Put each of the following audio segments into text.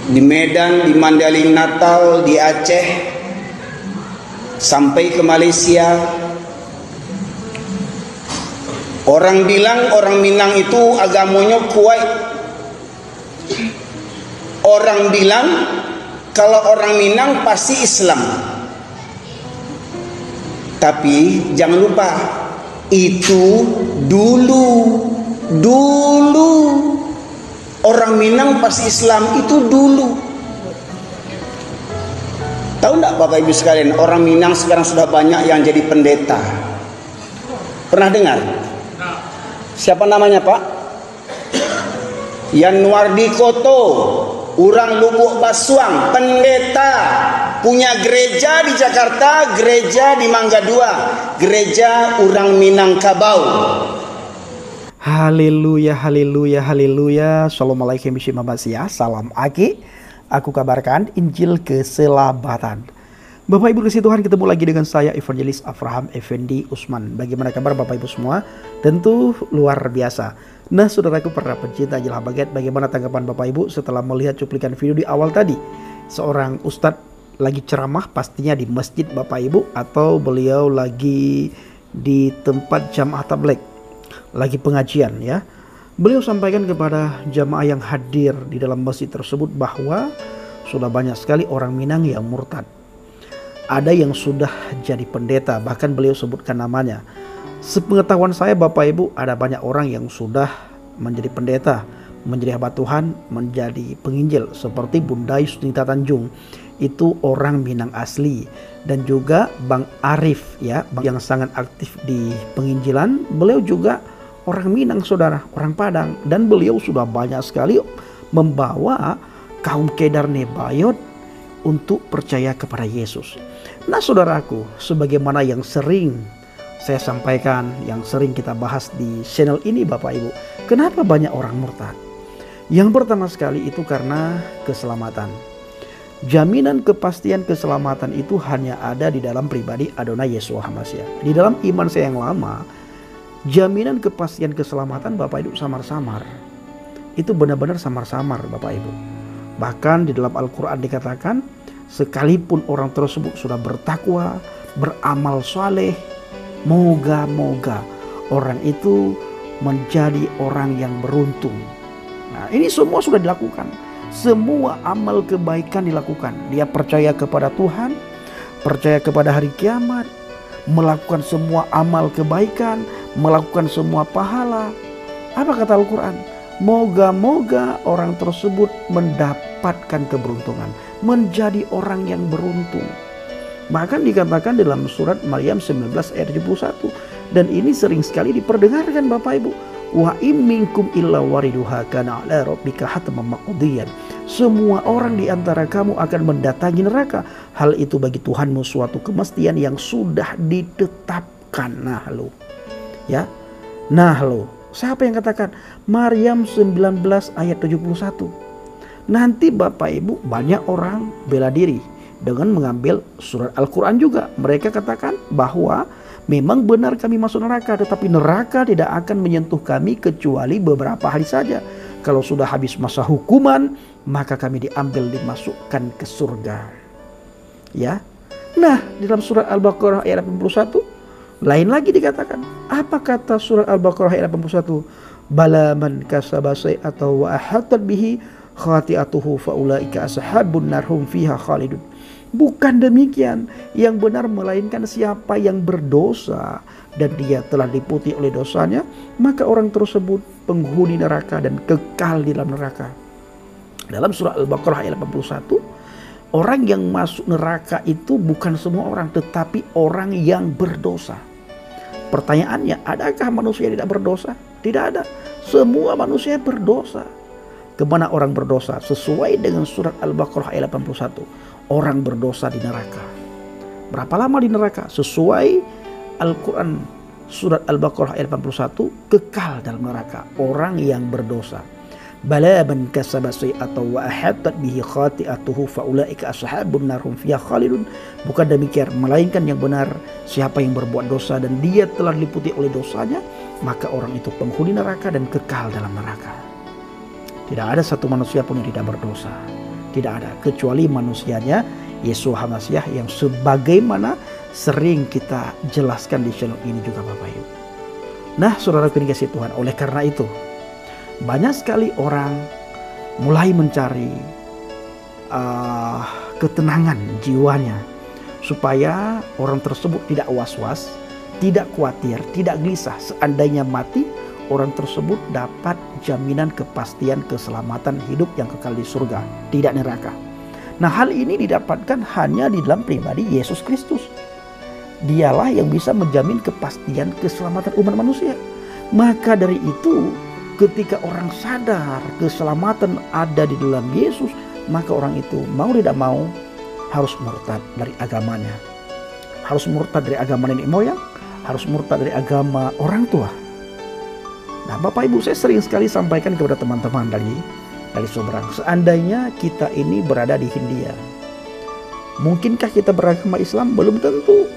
di Medan, di Mandailing Natal, di Aceh, sampai ke Malaysia. Orang bilang orang Minang itu agamanya kuat. Orang bilang kalau orang Minang pasti Islam. Tapi jangan lupa, itu dulu orang Minang pasti Islam itu dulu. Tahu enggak Bapak Ibu sekalian, orang Minang sekarang sudah banyak yang jadi pendeta. Pernah dengar? Siapa namanya Pak? Yanwardi Koto, orang Lubuk Basuang, pendeta, punya gereja di Jakarta, gereja di Mangga Dua, gereja orang Minangkabau. Haleluya, haleluya, haleluya. Assalamualaikum warahmatullahi wabarakatuh. Salam Aki. Aku kabarkan Injil keselamatan. Bapak Ibu kasih Tuhan, ketemu lagi dengan saya Evangelis Abraham Effendi Usman. Bagaimana kabar Bapak Ibu semua? Tentu luar biasa. Nah saudaraku para pencinta Injil Habagat, bagaimana tanggapan Bapak Ibu setelah melihat cuplikan video di awal tadi? Seorang ustadz lagi ceramah, pastinya di masjid Bapak Ibu, atau beliau lagi di tempat jamaah tabligh, lagi pengajian ya. Beliau sampaikan kepada jamaah yang hadir di dalam masjid tersebut bahwa sudah banyak sekali orang Minang yang murtad. Ada yang sudah jadi pendeta, bahkan beliau sebutkan namanya. Sepengetahuan saya Bapak Ibu, ada banyak orang yang sudah menjadi pendeta, menjadi hamba Tuhan, menjadi penginjil, seperti Bunda Yustinta Tanjung, itu orang Minang asli. Dan juga Bang Arif ya, yang sangat aktif di penginjilan, beliau juga orang Minang saudara, orang Padang. Dan beliau sudah banyak sekali membawa kaum Kedar Nebayot untuk percaya kepada Yesus. Nah saudaraku, sebagaimana yang sering saya sampaikan, yang sering kita bahas di channel ini Bapak Ibu, kenapa banyak orang murtad? Yang pertama sekali itu karena keselamatan. Jaminan kepastian keselamatan itu hanya ada di dalam pribadi Adonai Yeshua HaMashiach. Di dalam iman saya yang lama, jaminan kepastian keselamatan Bapak Ibu samar-samar. Itu benar-benar samar-samar Bapak Ibu. Bahkan di dalam Al-Quran dikatakan, sekalipun orang tersebut sudah bertakwa, beramal saleh, moga-moga orang itu menjadi orang yang beruntung. Nah ini semua sudah dilakukan. Semua amal kebaikan dilakukan. Dia percaya kepada Tuhan, percaya kepada hari kiamat, melakukan semua amal kebaikan, melakukan semua pahala. Apa kata Al-Quran? Moga-moga orang tersebut mendapatkan keberuntungan, menjadi orang yang beruntung. Bahkan dikatakan dalam surat Maryam 19 ayat 71. Dan ini sering sekali diperdengarkan Bapak Ibu. Wa im minkum illa wariduha kana ala rabbika hatman maqdiyan. Semua orang di antara kamu akan mendatangi neraka. Hal itu bagi Tuhanmu suatu kemestian yang sudah ditetapkan. Nah lo, ya, nah lo. Siapa yang katakan? Maryam 19 ayat 71. Nanti Bapak Ibu banyak orang bela diri dengan mengambil surat Al-Quran juga. Mereka katakan bahwa memang benar kami masuk neraka, tetapi neraka tidak akan menyentuh kami kecuali beberapa hari saja. Kalau sudah habis masa hukuman, maka kami diambil dimasukkan ke surga. Ya. Nah, di dalam surat Al-Baqarah ayat 81 lain lagi dikatakan. Apa kata surat Al-Baqarah ayat 81? Bala man kasaba sayyi'atan wa ahatat bihi khati'atuhu faulaika ashabun nar hum fiha khalidun. Bukan demikian, yang benar melainkan siapa yang berdosa dan dia telah diliputi oleh dosanya, maka orang tersebut penghuni neraka dan kekal di dalam neraka. Dalam surah Al-Baqarah ayat 81, orang yang masuk neraka itu bukan semua orang, tetapi orang yang berdosa. Pertanyaannya, adakah manusia yang tidak berdosa? Tidak ada. Semua manusia berdosa. Kemana orang berdosa? Sesuai dengan surat Al-Baqarah ayat 81. Orang berdosa di neraka. Berapa lama di neraka? Sesuai Al-Quran surat Al-Baqarah ayat 81, kekal dalam neraka. Orang yang berdosa. Bala man kasaba sayyi'atan wa ahatat bihi khati'atuhu faulaika ashabun nar hum fiha khalidun. Bukan demikian, melainkan yang benar siapa yang berbuat dosa dan dia telah diliputi oleh dosanya, maka orang itu penghuni neraka dan kekal dalam neraka. Tidak ada satu manusia pun yang tidak berdosa. Tidak ada, kecuali manusianya Yesus Hamasiah yang sebagaimana sering kita jelaskan di channel ini juga Bapak Ibu. Nah saudara dikasihi Tuhan, oleh karena itu banyak sekali orang mulai mencari ketenangan jiwanya supaya orang tersebut tidak was-was, tidak khawatir, tidak gelisah. Seandainya mati, orang tersebut dapat jaminan kepastian keselamatan hidup yang kekal di surga, tidak neraka. Nah hal ini didapatkan hanya di dalam pribadi Yesus Kristus. Dialah yang bisa menjamin kepastian keselamatan umat manusia. Maka dari itu ketika orang sadar keselamatan ada di dalam Yesus, maka orang itu mau tidak mau harus murtad dari agamanya. Harus murtad dari agama nenek moyang, harus murtad dari agama orang tua. Nah Bapak Ibu, saya sering sekali sampaikan kepada teman-teman dari seberang, seandainya kita ini berada di Hindia, mungkinkah kita beragama Islam? Belum tentu.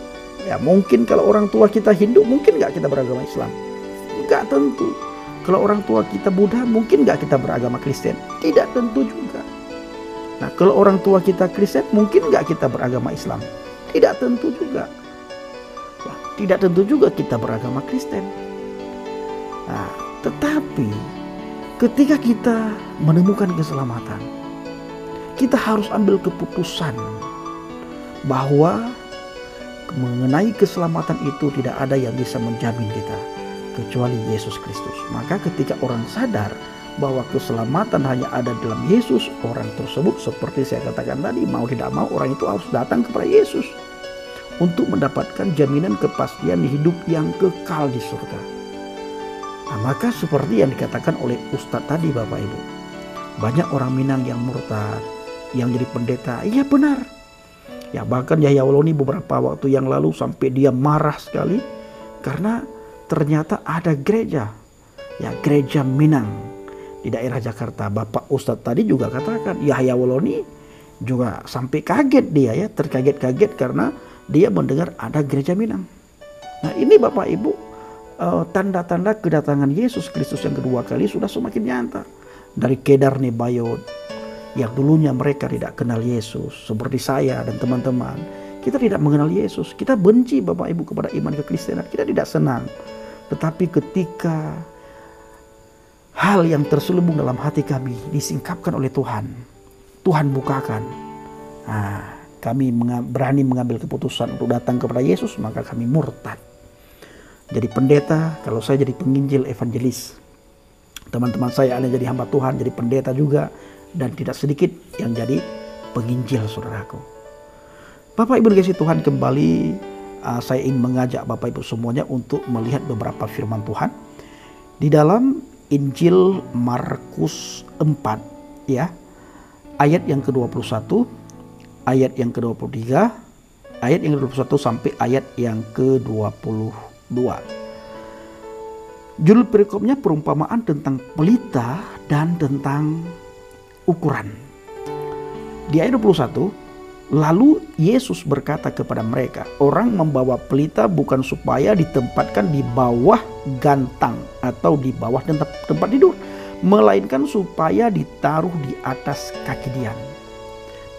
Ya mungkin kalau orang tua kita Hindu, mungkin nggak kita beragama Islam? Nggak tentu. Kalau orang tua kita Buddha, mungkin nggak kita beragama Kristen? Tidak tentu juga. Nah kalau orang tua kita Kristen, mungkin nggak kita beragama Islam? Tidak tentu juga. Ya, tidak tentu juga kita beragama Kristen. Nah, tetapi ketika kita menemukan keselamatan, kita harus ambil keputusan bahwa mengenai keselamatan itu tidak ada yang bisa menjamin kita kecuali Yesus Kristus. Maka ketika orang sadar bahwa keselamatan hanya ada dalam Yesus, orang tersebut seperti saya katakan tadi, mau tidak mau orang itu harus datang kepada Yesus untuk mendapatkan jaminan kepastian hidup yang kekal di surga. Nah, maka seperti yang dikatakan oleh Ustadz tadi Bapak Ibu, banyak orang Minang yang murtad, yang jadi pendeta. Iya benar. Ya bahkan Yahya Waloni beberapa waktu yang lalu sampai dia marah sekali karena ternyata ada gereja, ya gereja Minang di daerah Jakarta. Bapak Ustadz tadi juga katakan, Yahya Waloni juga sampai kaget dia ya, terkaget-kaget karena dia mendengar ada gereja Minang. Nah ini Bapak Ibu, tanda-tanda kedatangan Yesus Kristus yang kedua kali sudah semakin nyata. Dari Kedar Nebayot yang dulunya mereka tidak kenal Yesus, seperti saya dan teman-teman, kita tidak mengenal Yesus, kita benci Bapak Ibu kepada iman kekristenan, kita tidak senang. Tetapi ketika hal yang terselubung dalam hati kami disingkapkan oleh Tuhan, Tuhan bukakan, nah, kami berani mengambil keputusan untuk datang kepada Yesus, maka kami murtad. Jadi pendeta, kalau saya jadi penginjil evangelis, teman-teman saya ada jadi hamba Tuhan, jadi pendeta juga, dan tidak sedikit yang jadi penginjil saudaraku. Bapak Ibu dikasihi Tuhan, kembali saya ingin mengajak Bapak Ibu semuanya untuk melihat beberapa firman Tuhan di dalam Injil Markus 4 ya, ayat yang ke-21, ayat yang ke-23, ayat yang ke-21 sampai ayat yang ke-22. Judul perikopnya perumpamaan tentang pelita dan tentang ukuran. Di ayat 21, lalu Yesus berkata kepada mereka, orang membawa pelita bukan supaya ditempatkan di bawah gantang atau di bawah tempat tidur, melainkan supaya ditaruh di atas kaki dian.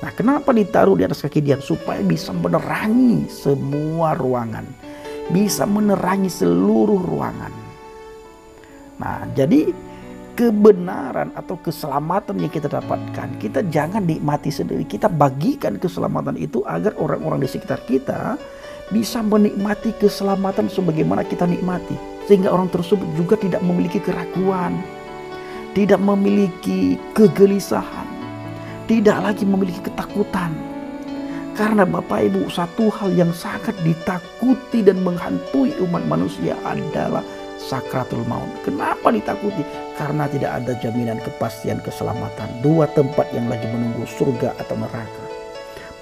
Nah, kenapa ditaruh di atas kaki dian? Supaya bisa menerangi semua ruangan, bisa menerangi seluruh ruangan. Nah, jadi kebenaran atau keselamatan yang kita dapatkan, kita jangan nikmati sendiri, kita bagikan keselamatan itu agar orang-orang di sekitar kita bisa menikmati keselamatan sebagaimana kita nikmati, sehingga orang tersebut juga tidak memiliki keraguan, tidak memiliki kegelisahan, tidak lagi memiliki ketakutan. Karena Bapak Ibu, satu hal yang sangat ditakuti dan menghantui umat manusia adalah sakratul maut. Kenapa ditakuti? Karena tidak ada jaminan kepastian keselamatan. Dua tempat yang lagi menunggu, surga atau neraka.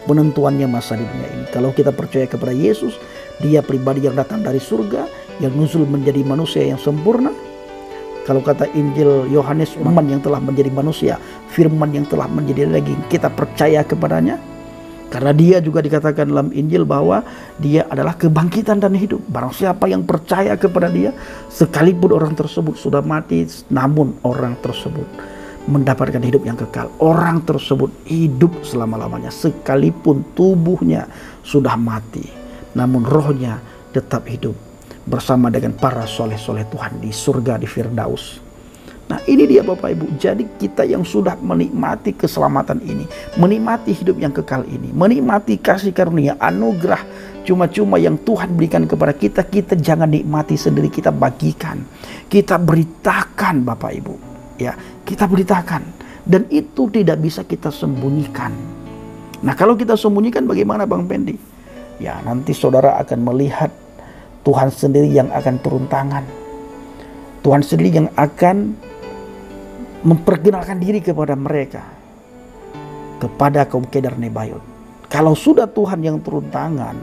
Penentuannya masa di dunia ini. Kalau kita percaya kepada Yesus, dia pribadi yang datang dari surga, yang nuzul menjadi manusia yang sempurna. Kalau kata Injil Yohanes, firman yang telah menjadi manusia, firman yang telah menjadi daging, kita percaya kepadanya. Karena dia juga dikatakan dalam Injil bahwa dia adalah kebangkitan dan hidup. Barang siapa yang percaya kepada dia, sekalipun orang tersebut sudah mati, namun orang tersebut mendapatkan hidup yang kekal. Orang tersebut hidup selama-lamanya sekalipun tubuhnya sudah mati, namun rohnya tetap hidup bersama dengan para soleh-soleh Tuhan di surga, di Firdaus. Nah, ini dia Bapak Ibu. Jadi kita yang sudah menikmati keselamatan ini, menikmati hidup yang kekal ini, menikmati kasih karunia, anugerah cuma-cuma yang Tuhan berikan kepada kita, kita jangan nikmati sendiri, kita bagikan. Kita beritakan Bapak Ibu. Ya, kita beritakan. Dan itu tidak bisa kita sembunyikan. Nah, kalau kita sembunyikan bagaimana Bang Pendi? Ya, nanti saudara akan melihat Tuhan sendiri yang akan turun tangan. Tuhan sendiri yang akan memperkenalkan diri kepada mereka, kepada kaum Kedar Nebayot. Kalau sudah Tuhan yang turun tangan,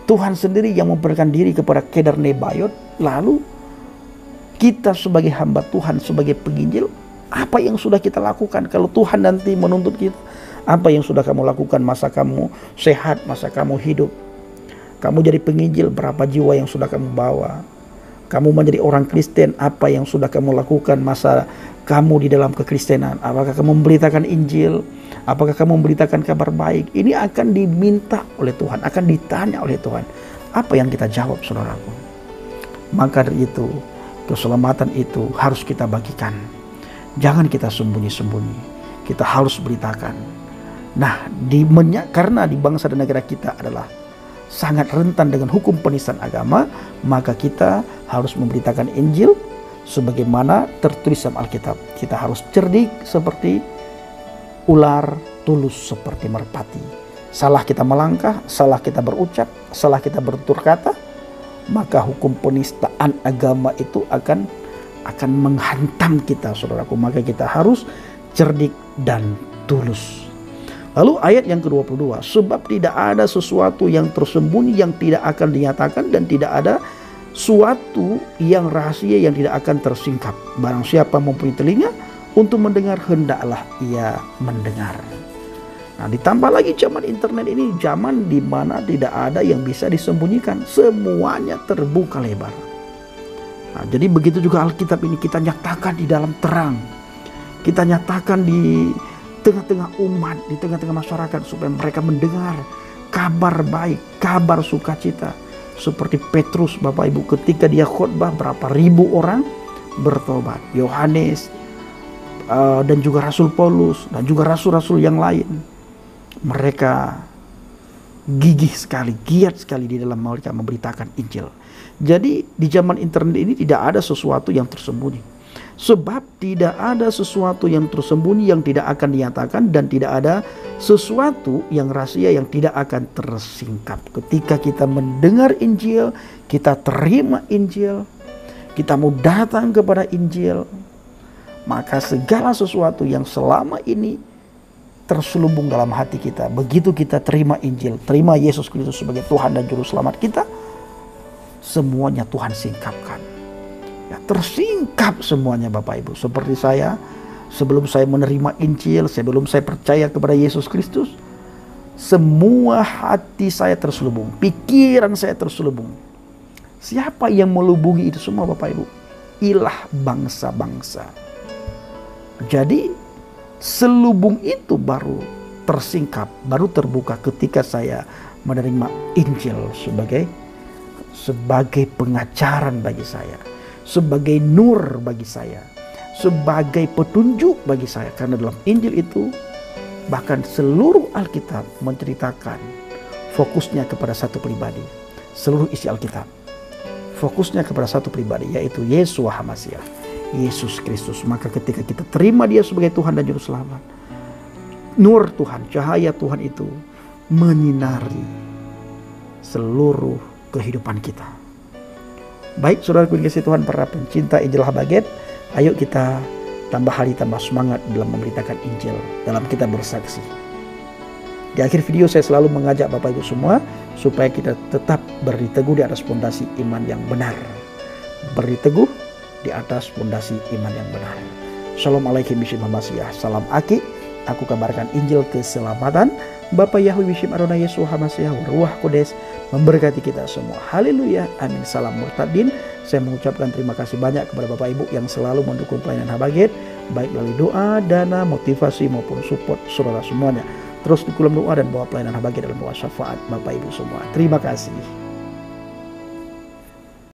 Tuhan sendiri yang memperkenalkan diri kepada Kedar Nebayot, lalu kita sebagai hamba Tuhan, sebagai penginjil, apa yang sudah kita lakukan? Kalau Tuhan nanti menuntut kita, apa yang sudah kamu lakukan masa kamu sehat, masa kamu hidup? Kamu jadi penginjil, berapa jiwa yang sudah kamu bawa? Kamu menjadi orang Kristen, apa yang sudah kamu lakukan masa kamu di dalam kekristenan? Apakah kamu memberitakan Injil? Apakah kamu memberitakan kabar baik? Ini akan diminta oleh Tuhan, akan ditanya oleh Tuhan. Apa yang kita jawab, saudaraku? Maka dari itu, keselamatan itu harus kita bagikan. Jangan kita sembunyi-sembunyi. Kita harus beritakan. Nah, karena di bangsa dan negara kita adalah sangat rentan dengan hukum penistaan agama, maka kita harus memberitakan Injil sebagaimana tertulis dalam Alkitab. Kita harus cerdik seperti ular, tulus seperti merpati. Salah kita melangkah, salah kita berucap, salah kita bertutur kata, maka hukum penistaan agama itu akan menghantam kita, saudaraku. Maka kita harus cerdik dan tulus. Lalu ayat yang ke-22, sebab tidak ada sesuatu yang tersembunyi yang tidak akan dinyatakan, dan tidak ada suatu yang rahasia yang tidak akan tersingkap. Barang siapa mempunyai telinga untuk mendengar, hendaklah ia mendengar. Nah, ditambah lagi zaman internet ini, zaman di mana tidak ada yang bisa disembunyikan, semuanya terbuka lebar. Nah, jadi begitu juga Alkitab ini kita nyatakan di dalam terang, kita nyatakan di tengah-tengah umat, di tengah-tengah masyarakat, supaya mereka mendengar kabar baik, kabar sukacita. Seperti Petrus, Bapak Ibu, ketika dia khotbah, berapa ribu orang bertobat. Yohanes dan juga Rasul Paulus dan juga rasul-rasul yang lain, mereka gigih sekali, giat sekali di dalam mereka memberitakan Injil. Jadi di zaman internet ini tidak ada sesuatu yang tersembunyi. Sebab tidak ada sesuatu yang tersembunyi yang tidak akan dinyatakan, dan tidak ada sesuatu yang rahasia yang tidak akan tersingkap. Ketika kita mendengar Injil, kita terima Injil, kita mau datang kepada Injil, maka segala sesuatu yang selama ini terselubung dalam hati kita, begitu kita terima Injil, terima Yesus Kristus sebagai Tuhan dan Juru Selamat kita, semuanya Tuhan singkapkan. Ya, tersingkap semuanya Bapak Ibu. Seperti saya, sebelum saya menerima Injil, sebelum saya percaya kepada Yesus Kristus, semua hati saya terselubung, pikiran saya terselubung. Siapa yang melubungi itu semua Bapak Ibu? Ilah bangsa-bangsa. Jadi selubung itu baru tersingkap, baru terbuka ketika saya menerima Injil sebagai pengajaran bagi saya, sebagai nur bagi saya, sebagai petunjuk bagi saya. Karena dalam Injil itu bahkan seluruh Alkitab menceritakan fokusnya kepada satu pribadi. Seluruh isi Alkitab fokusnya kepada satu pribadi, yaitu Yeshua HaMashiach, Yesus Kristus. Maka ketika kita terima dia sebagai Tuhan dan Juru Selamat, nur Tuhan, cahaya Tuhan itu menyinari seluruh kehidupan kita. Baik, saudaraku yang kasih Tuhan, para pencinta Injil Habaget, ayo kita tambah hari, tambah semangat dalam memberitakan Injil, dalam kita bersaksi. Di akhir video saya selalu mengajak Bapak Ibu semua supaya kita tetap berdiri teguh di atas fondasi iman yang benar. Berdiri teguh di atas fondasi iman yang benar. Shalom alaikum bishim hamasiah. Salam aki. Aku kabarkan Injil keselamatan. Bapa Yahweh bishim Adonai Yeshua HaMashiach Ruach Kodes memberkati kita semua. Haleluya. Amin. Salam murtadin. Saya mengucapkan terima kasih banyak kepada Bapak Ibu yang selalu mendukung pelayanan Habaget. baik melalui doa, dana, motivasi maupun support saudara semuanya. Terus di kolom doa dan bawa pelayanan bagian dalam doa syafaat Bapak Ibu semua. Terima kasih.